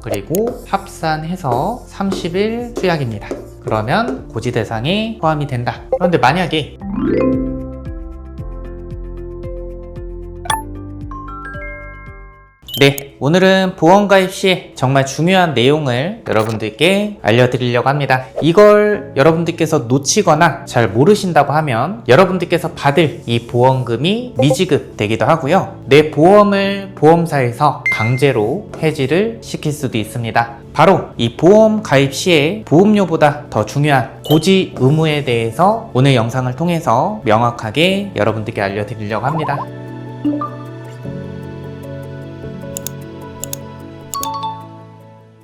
그리고 합산해서 30일 투약입니다. 그러면 고지 대상에 포함이 된다. 그런데 만약에 오늘은 보험가입 시에 정말 중요한 내용을 여러분들께 알려드리려고 합니다. 이걸 여러분들께서 놓치거나 잘 모르신다고 하면 여러분들께서 받을 이 보험금이 미지급 되기도 하고요. 내 보험을 보험사에서 강제로 해지를 시킬 수도 있습니다. 바로 이 보험 가입 시에 보험료보다 더 중요한 고지 의무에 대해서 오늘 영상을 통해서 명확하게 여러분들께 알려드리려고 합니다.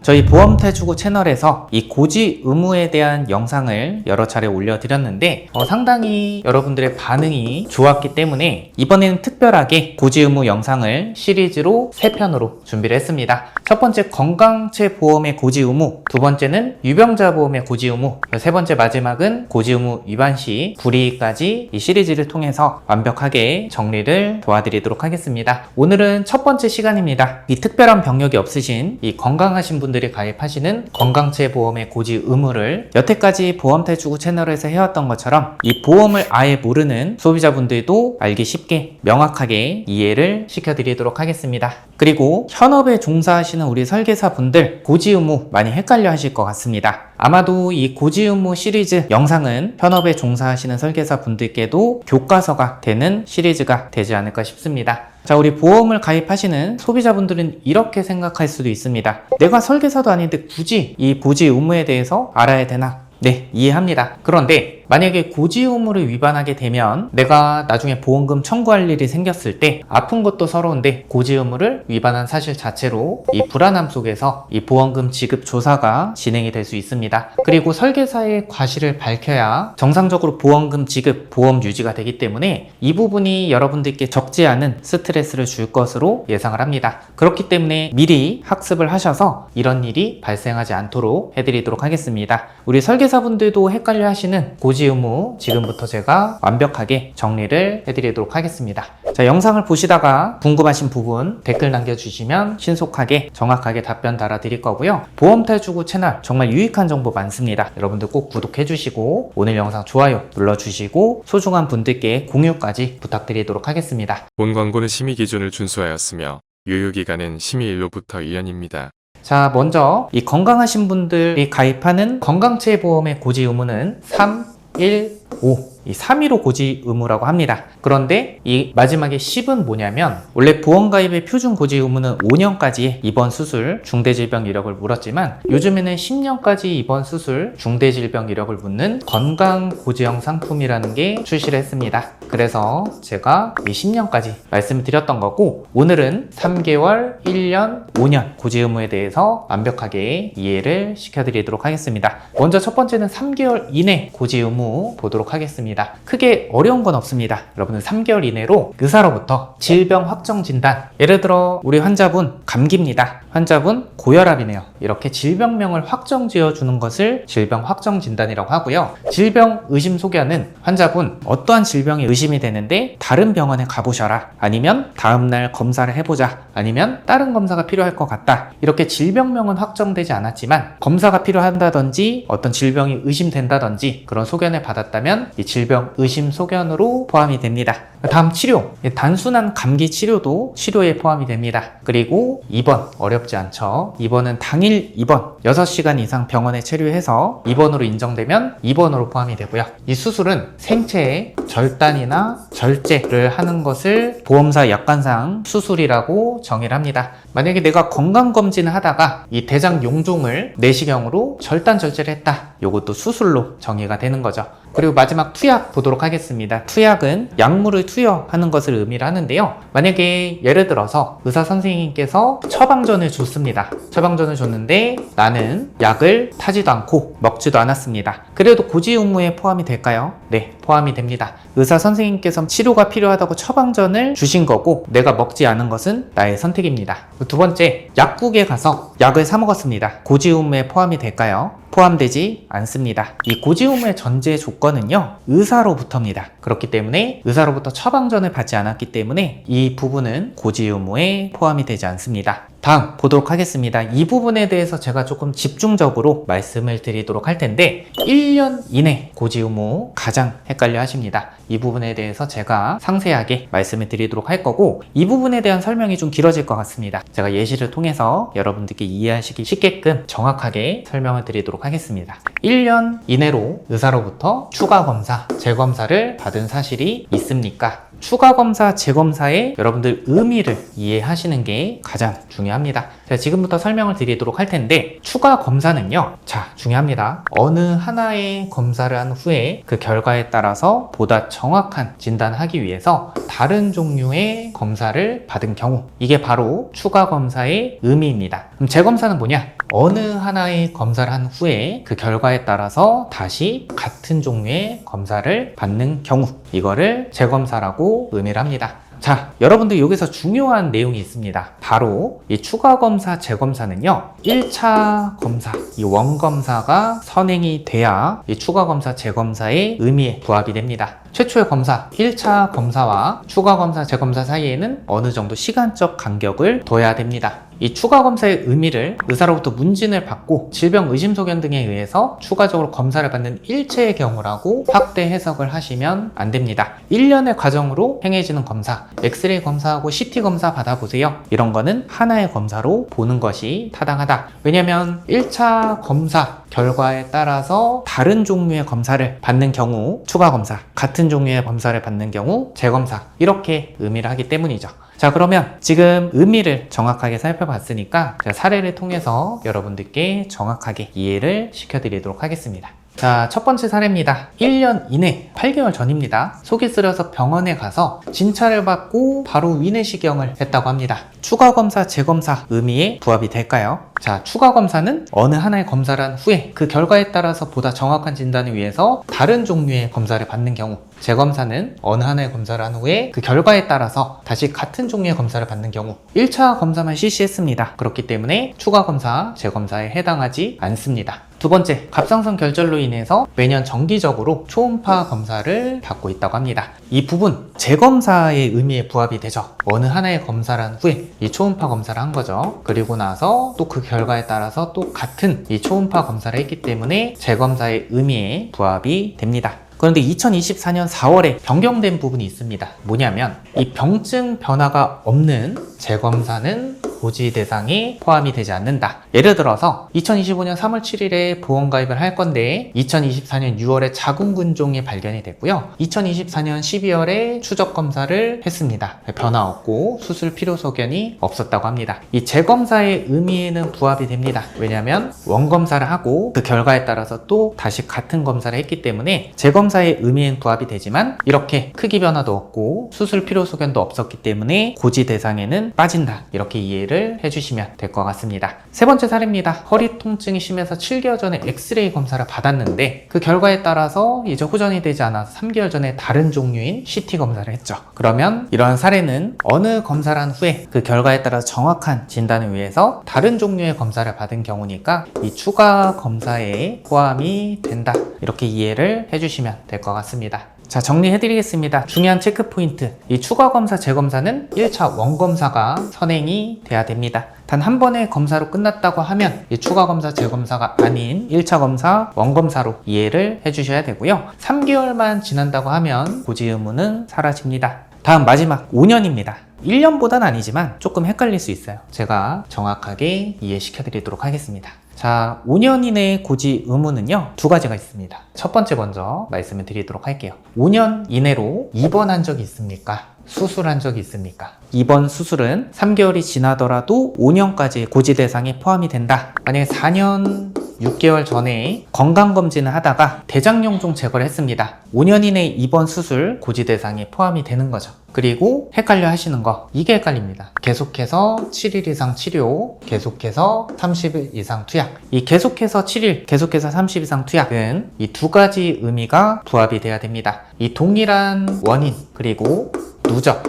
저희 보험탈주고 채널에서 이 고지 의무에 대한 영상을 여러 차례 올려드렸는데 상당히 여러분들의 반응이 좋았기 때문에 이번에는 특별하게 고지 의무 영상을 시리즈로 3편으로 준비를 했습니다. 첫 번째 건강체 보험의 고지 의무, 두 번째는 유병자 보험의 고지 의무, 세 번째 마지막은 고지 의무 위반 시 불이익까지 이 시리즈를 통해서 완벽하게 정리를 도와드리도록 하겠습니다. 오늘은 첫 번째 시간입니다. 이 특별한 병력이 없으신 이 건강하신 분들이 가입하시는 건강체 보험의 고지 의무를 여태까지 보험탈주고 채널에서 해왔던 것처럼 이 보험을 아예 모르는 소비자분들도 알기 쉽게 명확하게 이해를 시켜드리도록 하겠습니다. 그리고 현업에 종사하시는 우리 설계사분들 고지 의무 많이 헷갈려 하실 것 같습니다. 아마도 이 고지 의무 시리즈 영상은 현업에 종사하시는 설계사 분들께도 교과서가 되는 시리즈가 되지 않을까 싶습니다. 자, 우리 보험을 가입하시는 소비자분들은 이렇게 생각할 수도 있습니다. 내가 설계사도 아닌데 굳이 이 고지 의무에 대해서 알아야 되나? 네, 이해합니다. 그런데 만약에 고지 의무를 위반하게 되면 내가 나중에 보험금 청구할 일이 생겼을 때 아픈 것도 서러운데 고지 의무를 위반한 사실 자체로 이 불안함 속에서 이 보험금 지급 조사가 진행이 될 수 있습니다. 그리고 설계사의 과실을 밝혀야 정상적으로 보험금 지급, 보험 유지가 되기 때문에 이 부분이 여러분들께 적지 않은 스트레스를 줄 것으로 예상을 합니다. 그렇기 때문에 미리 학습을 하셔서 이런 일이 발생하지 않도록 해드리도록 하겠습니다. 우리 설계사분들도 헷갈려 하시는 고지 의무 지금부터 제가 완벽하게 정리를 해드리도록 하겠습니다. 자, 영상을 보시다가 궁금하신 부분 댓글 남겨주시면 신속하게 정확하게 답변 달아드릴 거고요. 보험탈주고 채널 정말 유익한 정보 많습니다. 여러분들 꼭 구독해주시고 오늘 영상 좋아요 눌러주시고 소중한 분들께 공유까지 부탁드리도록 하겠습니다. 본 광고는 심의 기준을 준수하였으며 유효기간은 심의일로부터 1년입니다. 자, 먼저 이 건강하신 분들이 가입하는 건강체 보험의 고지 의무는 3, 1, 5 이 315 고지 의무라고 합니다. 그런데 이 마지막에 10은 뭐냐면 원래 보험가입의 표준 고지 의무는 5년까지 입원 수술 중대질병 이력을 물었지만 요즘에는 10년까지 입원 수술 중대질병 이력을 묻는 건강고지형 상품이라는 게 출시를 했습니다. 그래서 제가 이 10년까지 말씀을 드렸던 거고 오늘은 3개월, 1년, 5년 고지 의무에 대해서 완벽하게 이해를 시켜드리도록 하겠습니다. 먼저 첫 번째는 3개월 이내 고지 의무 보도록 하겠습니다. 크게 어려운 건 없습니다. 여러분은 3개월 이내로 의사로부터 질병 확정 진단, 예를 들어 우리 환자분 감기입니다. 환자분 고혈압이네요. 이렇게 질병명을 확정 지어주는 것을 질병 확정 진단이라고 하고요. 질병 의심 소견은 환자분 어떠한 질병이 의심이 되는데 다른 병원에 가보셔라, 아니면 다음날 검사를 해보자, 아니면 다른 검사가 필요할 것 같다. 이렇게 질병명은 확정되지 않았지만 검사가 필요한다든지 어떤 질병이 의심된다든지 그런 소견을 받았다면 이 질병 의심 소견으로 포함이 됩니다. 다음 치료, 단순한 감기 치료도 치료에 포함이 됩니다. 그리고 입원, 어렵지 않죠. 입원은 당일 입원, 6시간 이상 병원에 체류해서 입원으로 인정되면 입원으로 포함이 되고요. 이 수술은 생체의 절단이나 절제를 하는 것을 보험사 약관상 수술이라고 정의를 합니다. 만약에 내가 건강검진을 하다가 이 대장 용종을 내시경으로 절단 절제를 했다, 이것도 수술로 정의가 되는 거죠. 그리고 마지막 투약 보도록 하겠습니다. 투약은 약물을 투여하는 것을 의미를 하는데요. 만약에 예를 들어서 의사 선생님께서 처방전을 줬습니다. 처방전을 줬는데 나는 약을 타지도 않고 먹지도 않았습니다. 그래도 고지 의무에 포함이 될까요? 네, 포함이 됩니다. 의사 선생님께서 치료가 필요하다고 처방전을 주신 거고 내가 먹지 않은 것은 나의 선택입니다. 두 번째, 약국에 가서 약을 사 먹었습니다. 고지 의무에 포함이 될까요? 포함되지 않습니다. 이 고지 의무의 전제 조건은요, 의사로부터입니다. 그렇기 때문에 의사로부터 처방전을 받지 않았기 때문에 이 부분은 고지 의무에 포함이 되지 않습니다. 다음 보도록 하겠습니다. 이 부분에 대해서 제가 조금 집중적으로 말씀을 드리도록 할 텐데 1년 이내 고지 의무 가장 헷갈려 하십니다. 이 부분에 대해서 제가 상세하게 말씀을 드리도록 할 거고 이 부분에 대한 설명이 좀 길어질 것 같습니다. 제가 예시를 통해서 여러분들께 이해하시기 쉽게끔 정확하게 설명을 드리도록 하겠습니다. 1년 이내로 의사로부터 추가 검사, 재검사를 받은 사실이 있습니까? 추가 검사, 재검사의 여러분들 의미를 이해하시는 게 가장 중요합니다. 제가 지금부터 설명을 드리도록 할 텐데 추가 검사는요, 자, 중요합니다. 어느 하나의 검사를 한 후에 그 결과에 따라서 보다 정확한 진단하기 위해서 다른 종류의 검사를 받은 경우, 이게 바로 추가 검사의 의미입니다. 그럼 재검사는 뭐냐? 어느 하나의 검사를 한 후에 그 결과에 따라서 다시 같은 종류의 검사를 받는 경우, 이거를 재검사라고 의미를 합니다. 자, 여러분들 여기서 중요한 내용이 있습니다. 바로 이 추가 검사, 재검사는요 1차 검사, 이 원검사가 선행이 돼야 이 추가 검사, 재검사의 의미에 부합이 됩니다. 최초의 검사, 1차 검사와 추가 검사, 재검사 사이에는 어느 정도 시간적 간격을 둬야 됩니다. 이 추가 검사의 의미를 의사로부터 문진을 받고 질병 의심소견 등에 의해서 추가적으로 검사를 받는 일체의 경우라고 확대 해석을 하시면 안 됩니다. 1년의 과정으로 행해지는 검사, 엑스레이 검사하고 CT 검사 받아보세요. 이런 거는 하나의 검사로 보는 것이 타당하다. 왜냐면 1차 검사 결과에 따라서 다른 종류의 검사를 받는 경우 추가 검사, 같은 종류의 검사를 받는 경우 재검사, 이렇게 의미를 하기 때문이죠. 자, 그러면 지금 의미를 정확하게 살펴봤으니까 제가 사례를 통해서 여러분들께 정확하게 이해를 시켜드리도록 하겠습니다. 자, 첫 번째 사례입니다. 1년 이내 8개월 전입니다. 속이 쓰려서 병원에 가서 진찰을 받고 바로 위내시경을 했다고 합니다. 추가 검사, 재검사 의미에 부합이 될까요? 자, 추가 검사는 어느 하나의 검사를 한 후에 그 결과에 따라서 보다 정확한 진단을 위해서 다른 종류의 검사를 받는 경우, 재검사는 어느 하나의 검사를 한 후에 그 결과에 따라서 다시 같은 종류의 검사를 받는 경우, 1차 검사만 실시했습니다. 그렇기 때문에 추가 검사, 재검사에 해당하지 않습니다. 두 번째, 갑상선 결절로 인해서 매년 정기적으로 초음파 검사를 받고 있다고 합니다. 이 부분, 재검사의 의미에 부합이 되죠. 어느 하나의 검사를 한 후에 이 초음파 검사를 한 거죠. 그리고 나서 또 그 결과에 따라서 또 같은 이 초음파 검사를 했기 때문에 재검사의 의미에 부합이 됩니다. 그런데 2024년 4월에 변경된 부분이 있습니다. 뭐냐면 이 병증 변화가 없는 재검사는 고지 대상에 포함이 되지 않는다. 예를 들어서 2025년 3월 7일에 보험가입을 할 건데 2024년 6월에 자궁근종이 발견이 됐고요. 2024년 12월에 추적검사를 했습니다. 변화 없고 수술 필요 소견이 없었다고 합니다. 이 재검사의 의미에는 부합이 됩니다. 왜냐하면 원검사를 하고 그 결과에 따라서 또 다시 같은 검사를 했기 때문에 재검사의 의미에는 부합이 되지만 이렇게 크기 변화도 없고 수술 필요 소견도 없었기 때문에 고지 대상에는 빠진다. 이렇게 이해를 해주시면 될 것 같습니다. 세 번째 사례입니다. 허리 통증이 심해서 7개월 전에 엑스레이 검사를 받았는데 그 결과에 따라서 이제 호전이 되지 않아서 3개월 전에 다른 종류인 CT 검사를 했죠. 그러면 이러한 사례는 어느 검사를 한 후에 그 결과에 따라서 정확한 진단을 위해서 다른 종류의 검사를 받은 경우니까 이 추가 검사에 포함이 된다. 이렇게 이해를 해주시면 될 것 같습니다. 자, 정리해드리겠습니다. 중요한 체크포인트. 이 추가검사, 재검사는 1차 원검사가 선행이 돼야 됩니다. 단 한 번의 검사로 끝났다고 하면 이 추가검사, 재검사가 아닌 1차 검사, 원검사로 이해를 해주셔야 되고요. 3개월만 지난다고 하면 고지 의무는 사라집니다. 다음 마지막 5년입니다. 1년보다는 아니지만 조금 헷갈릴 수 있어요. 제가 정확하게 이해시켜드리도록 하겠습니다. 자, 5년 이내의 고지 의무는요, 두 가지가 있습니다. 첫 번째 먼저 말씀을 드리도록 할게요. 5년 이내로 입원한 적이 있습니까? 수술한 적이 있습니까? 이번 수술은 3개월이 지나더라도 5년까지 고지 대상에 포함이 된다. 만약에 4년 6개월 전에 건강검진을 하다가 대장용종 제거를 했습니다. 5년 이내 입원 수술 고지 대상에 포함이 되는 거죠. 그리고 헷갈려 하시는 거, 이게 헷갈립니다. 계속해서 7일 이상 치료, 계속해서 30일 이상 투약. 이 계속해서 7일, 계속해서 30일 이상 투약은 이 두 가지 의미가 부합이 돼야 됩니다. 이 동일한 원인, 그리고 누적,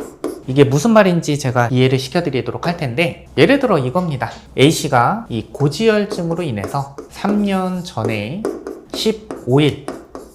이게 무슨 말인지 제가 이해를 시켜드리도록 할 텐데, 예를 들어 이겁니다. A씨가 이 고지혈증으로 인해서 3년 전에 15일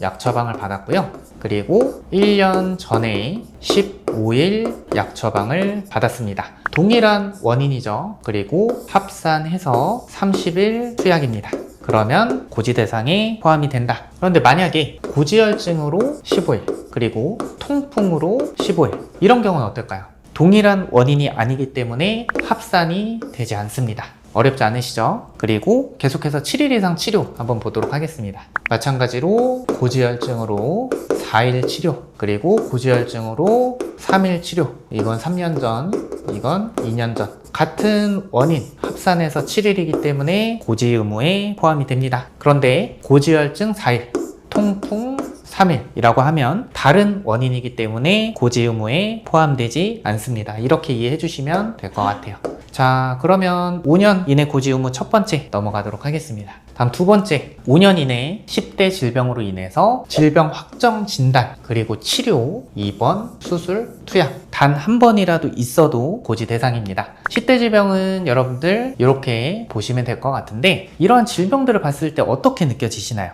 약 처방을 받았고요. 그리고 1년 전에 15일 약 처방을 받았습니다. 동일한 원인이죠. 그리고 합산해서 30일 투약입니다. 그러면 고지 대상에 포함이 된다. 그런데 만약에 고지혈증으로 15일, 그리고 통풍으로 15일, 이런 경우는 어떨까요? 동일한 원인이 아니기 때문에 합산이 되지 않습니다. 어렵지 않으시죠? 그리고 계속해서 7일 이상 치료 한번 보도록 하겠습니다. 마찬가지로 고지혈증으로 4일 치료, 그리고 고지혈증으로 3일 치료. 이건 3년 전, 이건 2년 전. 같은 원인 합산해서 7일이기 때문에 고지 의무에 포함이 됩니다. 그런데 고지혈증 4일, 통풍 3일이라고 하면 다른 원인이기 때문에 고지 의무에 포함되지 않습니다. 이렇게 이해해 주시면 될 것 같아요. 자, 그러면 5년 이내 고지 의무 첫 번째 넘어가도록 하겠습니다. 다음 두 번째, 5년 이내 10대 질병으로 인해서 질병 확정 진단, 그리고 치료, 입원, 수술, 투약 단 한 번이라도 있어도 고지 대상입니다. 10대 질병은 여러분들 이렇게 보시면 될 것 같은데, 이러한 질병들을 봤을 때 어떻게 느껴지시나요?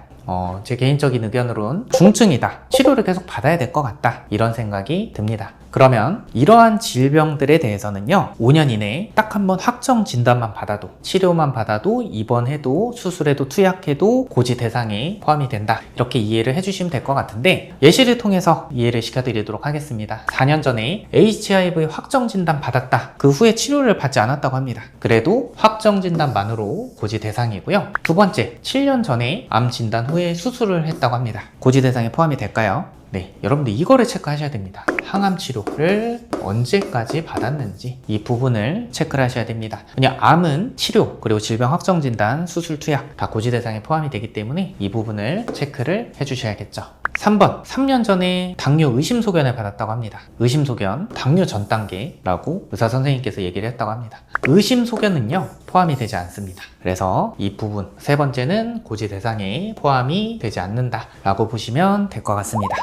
제 개인적인 의견으로는 중증이다, 치료를 계속 받아야 될 것 같다, 이런 생각이 듭니다. 그러면 이러한 질병들에 대해서는요, 5년 이내에 딱 한 번 확정 진단만 받아도, 치료만 받아도, 입원해도, 수술해도, 투약해도 고지 대상에 포함이 된다, 이렇게 이해를 해주시면 될 것 같은데, 예시를 통해서 이해를 시켜드리도록 하겠습니다. 4년 전에 HIV 확정 진단 받았다, 그 후에 치료를 받지 않았다고 합니다. 그래도 확정 진단만으로 고지 대상이고요. 두 번째, 7년 전에 암 진단 후에 수술을 했다고 합니다. 고지 대상에 포함이 될까요? 네, 여러분들 이거를 체크하셔야 됩니다. 항암 치료를 언제까지 받았는지 이 부분을 체크를 하셔야 됩니다. 그냥 암은 치료, 그리고 질병 확정 진단, 수술, 투약 다 고지 대상에 포함이 되기 때문에 이 부분을 체크를 해주셔야겠죠. 3번, 3년 전에 당뇨 의심소견을 받았다고 합니다. 의심소견, 당뇨 전 단계라고 의사 선생님께서 얘기를 했다고 합니다. 의심소견은요, 포함이 되지 않습니다. 그래서 이 부분, 세 번째는 고지 대상에 포함이 되지 않는다 라고 보시면 될 것 같습니다.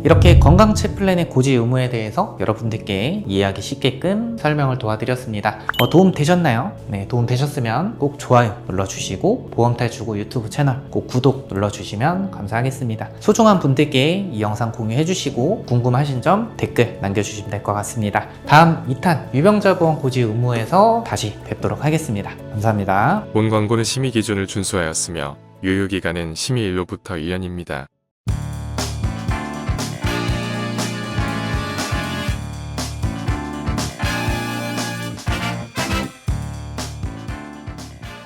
이렇게 건강체 플랜의 고지 의무에 대해서 여러분들께 이해하기 쉽게끔 설명을 도와드렸습니다. 도움 되셨나요? 네, 도움 되셨으면 꼭 좋아요 눌러주시고 보험탈출구 유튜브 채널 꼭 구독 눌러주시면 감사하겠습니다. 소중한 분들께 이 영상 공유해주시고 궁금하신 점 댓글 남겨주시면 될 것 같습니다. 다음 2탄 유병자보험 고지 의무에서 다시 뵙도록 하겠습니다. 감사합니다. 본 광고는 심의 기준을 준수하였으며 유효기간은 심의일로부터 1년입니다.